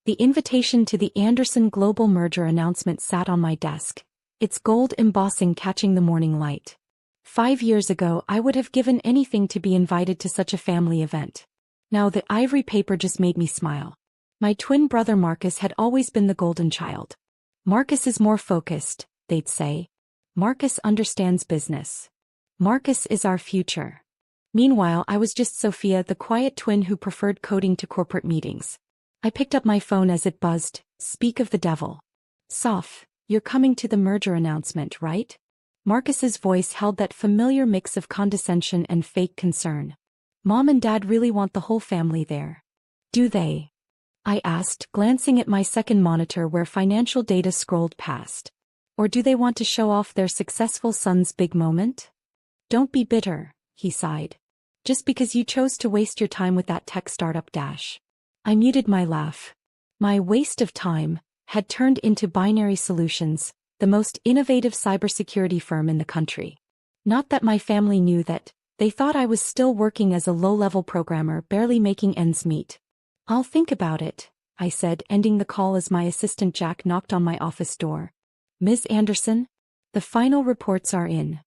The invitation to the Anderson Global merger announcement sat on my desk, its gold embossing catching the morning light. 5 years ago I would have given anything to be invited to such a family event. Now the ivory paper just made me smile. My twin brother Marcus had always been the golden child. Marcus is more focused, they'd say. Marcus understands business. Marcus is our future. Meanwhile, I was just Sophia, the quiet twin who preferred coding to corporate meetings. I picked up my phone as it buzzed. Speak of the devil. Soph, you're coming to the merger announcement, right? Marcus's voice held that familiar mix of condescension and fake concern. Mom and Dad really want the whole family there. Do they? I asked, glancing at my second monitor where financial data scrolled past. Or do they want to show off their successful son's big moment? Don't be bitter, he sighed. Just because you chose to waste your time with that tech startup dash. I muted my laugh. My waste of time had turned into Binary Solutions, the most innovative cybersecurity firm in the country. Not that my family knew that. They thought I was still working as a low-level programmer, barely making ends meet. I'll think about it, I said, ending the call as my assistant Jack knocked on my office door. Ms. Anderson? The final reports are in.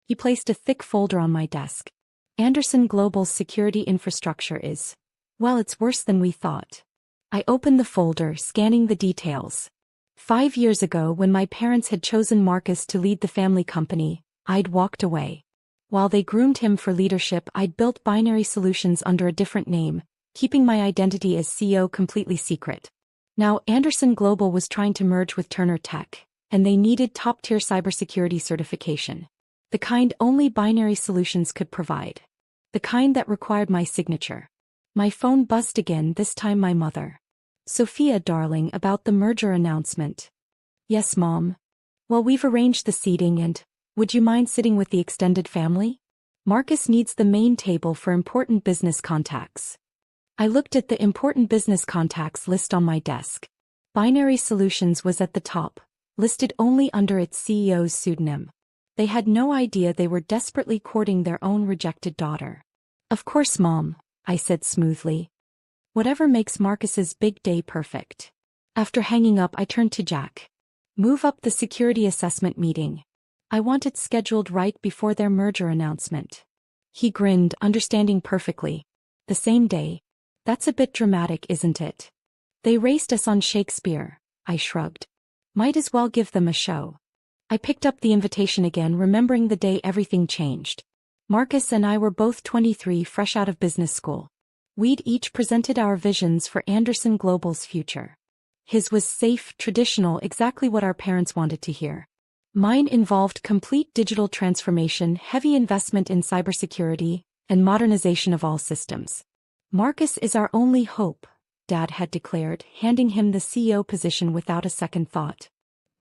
He placed a thick folder on my desk. Anderson Global's security infrastructure is, well, it's worse than we thought. I opened the folder, scanning the details. 5 years ago, when my parents had chosen Marcus to lead the family company, I'd walked away. While they groomed him for leadership, I'd built Binary Solutions under a different name, keeping my identity as CEO completely secret. Now, Anderson Global was trying to merge with Turner Tech, and they needed top-tier cybersecurity certification. The kind only Binary Solutions could provide. The kind that required my signature. My phone buzzed again, this time my mother. Sophia, darling, about the merger announcement. Yes, Mom. Well, we've arranged the seating and, would you mind sitting with the extended family? Marcus needs the main table for important business contacts. I looked at the important business contacts list on my desk. Binary Solutions was at the top, listed only under its CEO's pseudonym. They had no idea they were desperately courting their own rejected daughter. Of course, Mom, I said smoothly. Whatever makes Marcus's big day perfect. After hanging up, I turned to Jack. Move up the security assessment meeting. I want it scheduled right before their merger announcement. He grinned, understanding perfectly. The same day. That's a bit dramatic, isn't it? They raced us on Shakespeare, I shrugged. Might as well give them a show. I picked up the invitation again, remembering the day everything changed. Marcus and I were both 23, fresh out of business school. We'd each presented our visions for Anderson Global's future. His was safe, traditional, exactly what our parents wanted to hear. Mine involved complete digital transformation, heavy investment in cybersecurity, and modernization of all systems. Marcus is our only hope, Dad had declared, handing him the CEO position without a second thought.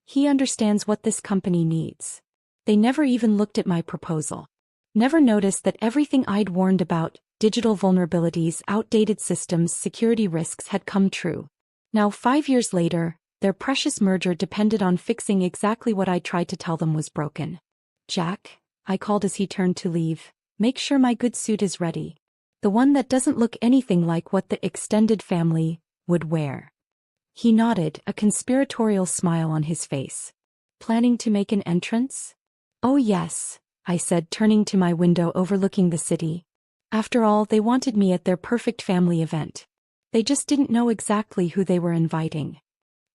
He understands what this company needs. They never even looked at my proposal. Never noticed that everything I'd warned about, digital vulnerabilities, outdated systems, security risks, had come true. Now, 5 years later, their precious merger depended on fixing exactly what I tried to tell them was broken. Jack, I called as he turned to leave, make sure my good suit is ready. The one that doesn't look anything like what the extended family would wear. He nodded, a conspiratorial smile on his face. Planning to make an entrance? Oh yes, I said, turning to my window overlooking the city. After all, they wanted me at their perfect family event. They just didn't know exactly who they were inviting.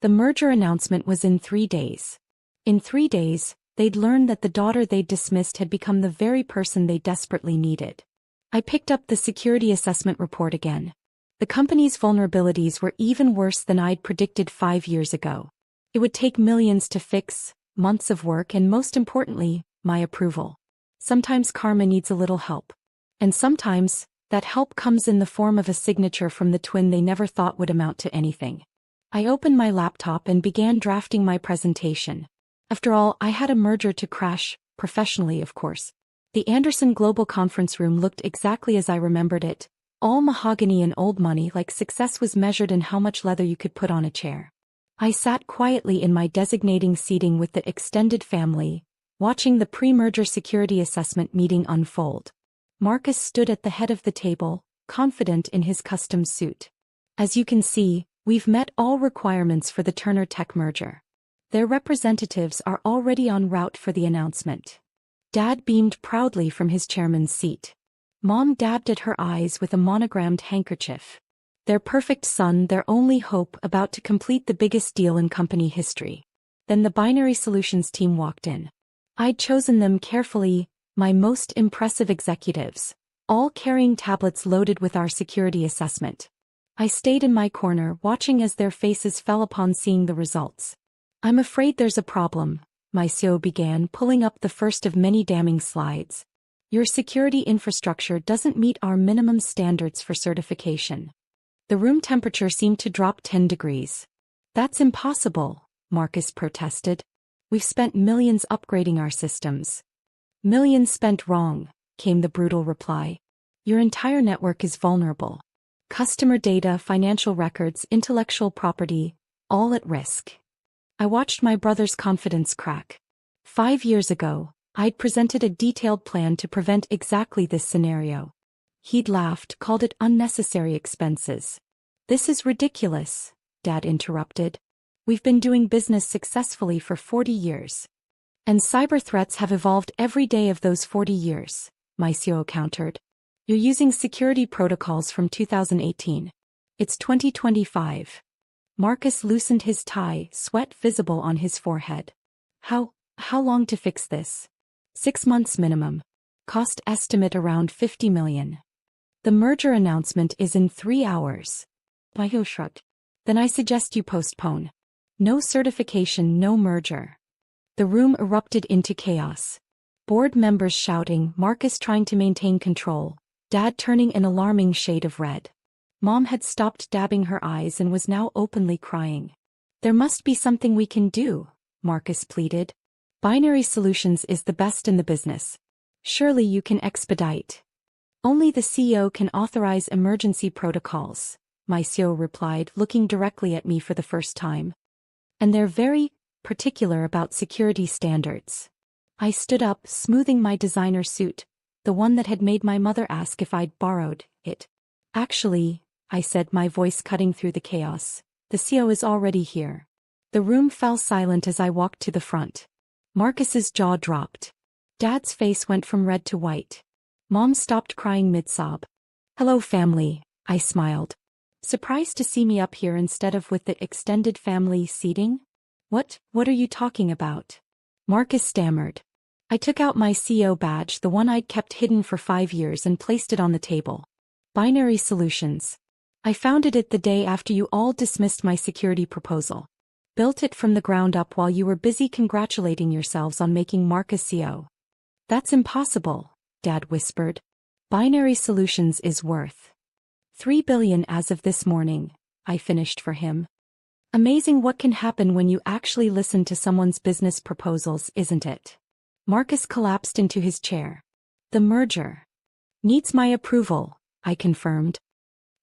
The merger announcement was in 3 days. In 3 days, they'd learn that the daughter they'd dismissed had become the very person they desperately needed. I picked up the security assessment report again. The company's vulnerabilities were even worse than I'd predicted 5 years ago. It would take millions to fix, months of work, and most importantly, my approval. Sometimes karma needs a little help. And sometimes, that help comes in the form of a signature from the twin they never thought would amount to anything. I opened my laptop and began drafting my presentation. After all, I had a merger to crash, professionally of course. The Anderson Global conference room looked exactly as I remembered it, all mahogany and old money, like success was measured in how much leather you could put on a chair. I sat quietly in my designating seating with the extended family, watching the pre-merger security assessment meeting unfold. Marcus stood at the head of the table, confident in his custom suit. As you can see, We've met all requirements for the Turner Tech merger. Their representatives are already en route for the announcement. Dad beamed proudly from his chairman's seat. Mom dabbed at her eyes with a monogrammed handkerchief. Their perfect son, their only hope, about to complete the biggest deal in company history. Then the Binary Solutions team walked in. I'd chosen them carefully, my most impressive executives, all carrying tablets loaded with our security assessment. I stayed in my corner, watching as their faces fell upon seeing the results. I'm afraid there's a problem, my CEO began, pulling up the first of many damning slides. Your security infrastructure doesn't meet our minimum standards for certification. The room temperature seemed to drop 10 degrees. That's impossible, Marcus protested. We've spent millions upgrading our systems. Millions spent wrong, came the brutal reply. Your entire network is vulnerable. Customer data, financial records, intellectual property, all at risk. I watched my brother's confidence crack. 5 years ago, I'd presented a detailed plan to prevent exactly this scenario. He'd laughed, called it unnecessary expenses. This is ridiculous, Dad interrupted. We've been doing business successfully for 40 years. And cyber threats have evolved every day of those 40 years, my CEO countered. You're using security protocols from 2018. It's 2025. Marcus loosened his tie, sweat visible on his forehead. How long to fix this? 6 months minimum. Cost estimate around $50 million. The merger announcement is in 3 hours. Mayo shrugged. Then I suggest you postpone. No certification, no merger. The room erupted into chaos. Board members shouting, Marcus trying to maintain control, Dad turning an alarming shade of red. Mom had stopped dabbing her eyes and was now openly crying. There must be something we can do, Marcus pleaded. Binary Solutions is the best in the business. Surely you can expedite. Only the CEO can authorize emergency protocols, my CEO replied, looking directly at me for the first time. And they're very particular about security standards. I stood up, smoothing my designer suit, the one that had made my mother ask if I'd borrowed it. Actually, I said, my voice cutting through the chaos, the CEO is already here. The room fell silent as I walked to the front. Marcus's jaw dropped. Dad's face went from red to white. Mom stopped crying mid-sob. Hello family, I smiled. Surprised to see me up here instead of with the extended family seating? What are you talking about? Marcus stammered. I took out my CEO badge, the one I'd kept hidden for 5 years, and placed it on the table. Binary Solutions. I founded it the day after you all dismissed my security proposal. Built it from the ground up while you were busy congratulating yourselves on making Marcus CEO. That's impossible, Dad whispered. Binary Solutions is worth $3 billion as of this morning, I finished for him. Amazing what can happen when you actually listen to someone's business proposals, isn't it? Marcus collapsed into his chair. The merger needs my approval, I confirmed.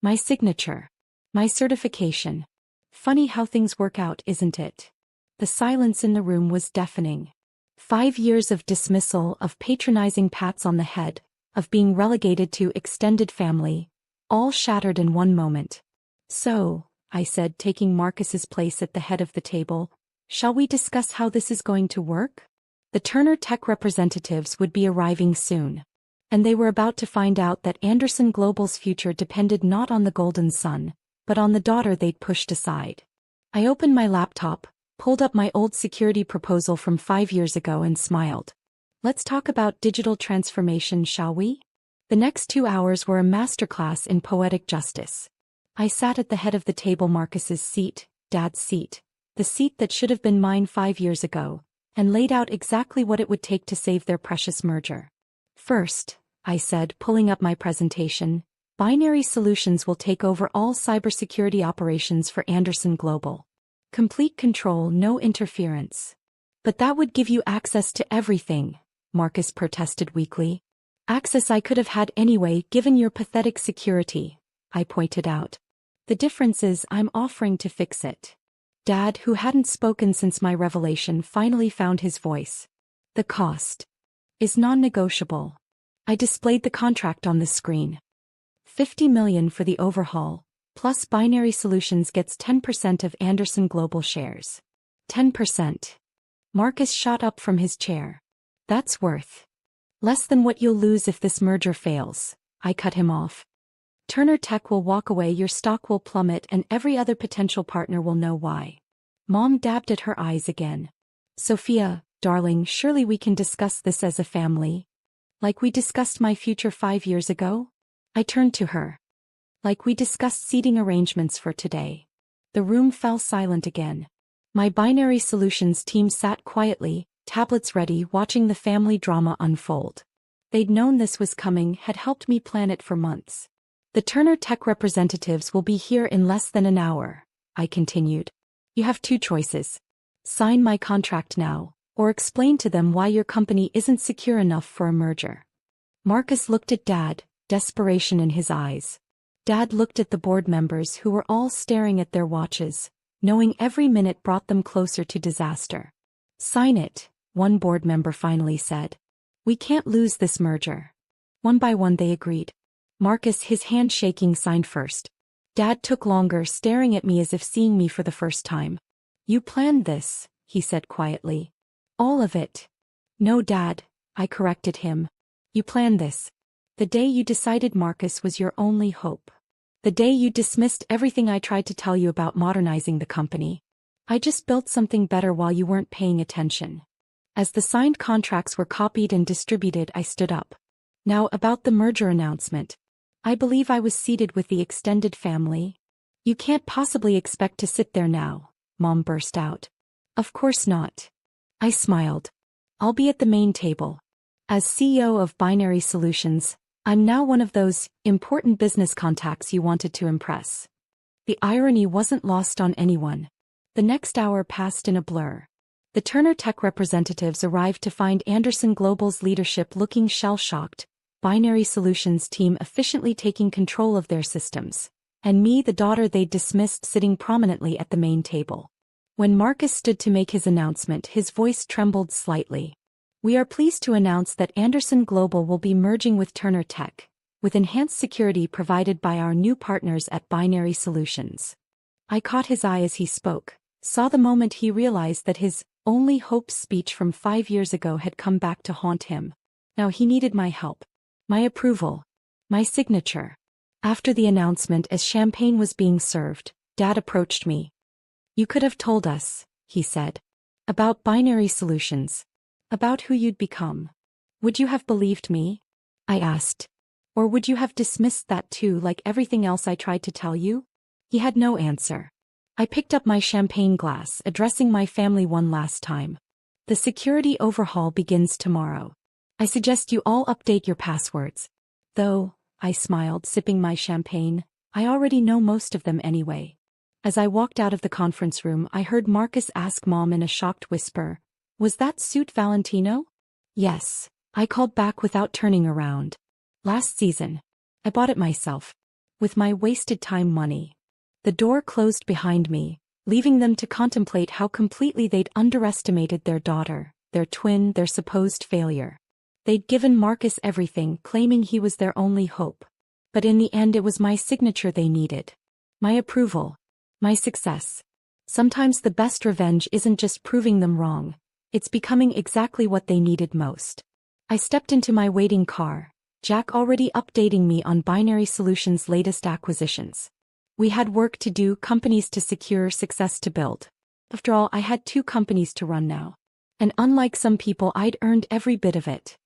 My signature. My certification. Funny how things work out, isn't it? The silence in the room was deafening. 5 years of dismissal, of patronizing pats on the head, of being relegated to extended family, all shattered in one moment. So, I said, taking Marcus's place at the head of the table, shall we discuss how this is going to work? The Turner Tech representatives would be arriving soon. And they were about to find out that Anderson Global's future depended not on the golden son, but on the daughter they'd pushed aside. I opened my laptop, pulled up my old security proposal from 5 years ago and smiled. Let's talk about digital transformation, shall we? The next 2 hours were a masterclass in poetic justice. I sat at the head of the table, Marcus's seat, Dad's seat, the seat that should have been mine 5 years ago, and laid out exactly what it would take to save their precious merger. First, I said, pulling up my presentation, Binary Solutions will take over all cybersecurity operations for Anderson Global. Complete control, no interference. But that would give you access to everything, Marcus protested weakly. Access I could have had anyway, given your pathetic security, I pointed out. The difference is I'm offering to fix it. Dad, who hadn't spoken since my revelation, finally found his voice. The cost is non-negotiable. I displayed the contract on the screen. $50 million for the overhaul, Plus Binary Solutions gets 10% of Anderson Global shares. 10%. Marcus shot up from his chair. That's worth less than what you'll lose if this merger fails. I cut him off. Turner Tech will walk away, your stock will plummet, and every other potential partner will know why. Mom dabbed at her eyes again. Sophia, darling, surely we can discuss this as a family. Like we discussed my future 5 years ago? I turned to her. Like we discussed seating arrangements for today. The room fell silent again. My Binary Solutions team sat quietly, tablets ready, watching the family drama unfold. They'd known this was coming, had helped me plan it for months. The Turner Tech representatives will be here in less than an hour, I continued. You have 2 choices. Sign my contract now, or explain to them why your company isn't secure enough for a merger. Marcus looked at Dad, desperation in his eyes. Dad looked at the board members who were all staring at their watches, knowing every minute brought them closer to disaster. Sign it, one board member finally said. We can't lose this merger. One by one they agreed. Marcus, his hand shaking, signed first. Dad took longer, staring at me as if seeing me for the first time. You planned this, he said quietly. All of it. No, Dad, I corrected him. You planned this. The day you decided Marcus was your only hope. The day you dismissed everything I tried to tell you about modernizing the company. I just built something better while you weren't paying attention. As the signed contracts were copied and distributed, I stood up. Now about the merger announcement. I believe I was seated with the extended family. You can't possibly expect to sit there now, Mom burst out. Of course not. I smiled. I'll be at the main table. As CEO of Binary Solutions, I'm now one of those important business contacts you wanted to impress. The irony wasn't lost on anyone. The next hour passed in a blur. The Turner Tech representatives arrived to find Anderson Global's leadership looking shell-shocked, Binary Solutions team efficiently taking control of their systems, and me, the daughter they'd dismissed, sitting prominently at the main table. When Marcus stood to make his announcement, his voice trembled slightly. We are pleased to announce that Anderson Global will be merging with Turner Tech, with enhanced security provided by our new partners at Binary Solutions. I caught his eye as he spoke, saw the moment he realized that his only hope speech from 5 years ago had come back to haunt him. Now he needed my help, my approval, my signature. After the announcement, as champagne was being served, Dad approached me. You could have told us, he said, about Binary Solutions, about who you'd become. Would you have believed me? I asked. Or would you have dismissed that too, like everything else I tried to tell you? He had no answer. I picked up my champagne glass, addressing my family one last time. The security overhaul begins tomorrow. I suggest you all update your passwords. Though, I smiled, sipping my champagne, I already know most of them anyway. As I walked out of the conference room, I heard Marcus ask Mom in a shocked whisper, was that suit Valentino? Yes, I called back without turning around. Last season. I bought it myself. With my wasted time money. The door closed behind me, leaving them to contemplate how completely they'd underestimated their daughter, their twin, their supposed failure. They'd given Marcus everything, claiming he was their only hope. But in the end it was my signature they needed. My approval. My success. Sometimes the best revenge isn't just proving them wrong, it's becoming exactly what they needed most. I stepped into my waiting car, Jack already updating me on Binary Solutions' latest acquisitions. We had work to do, companies to secure, success to build. After all, I had 2 companies to run now. And unlike some people, I'd earned every bit of it.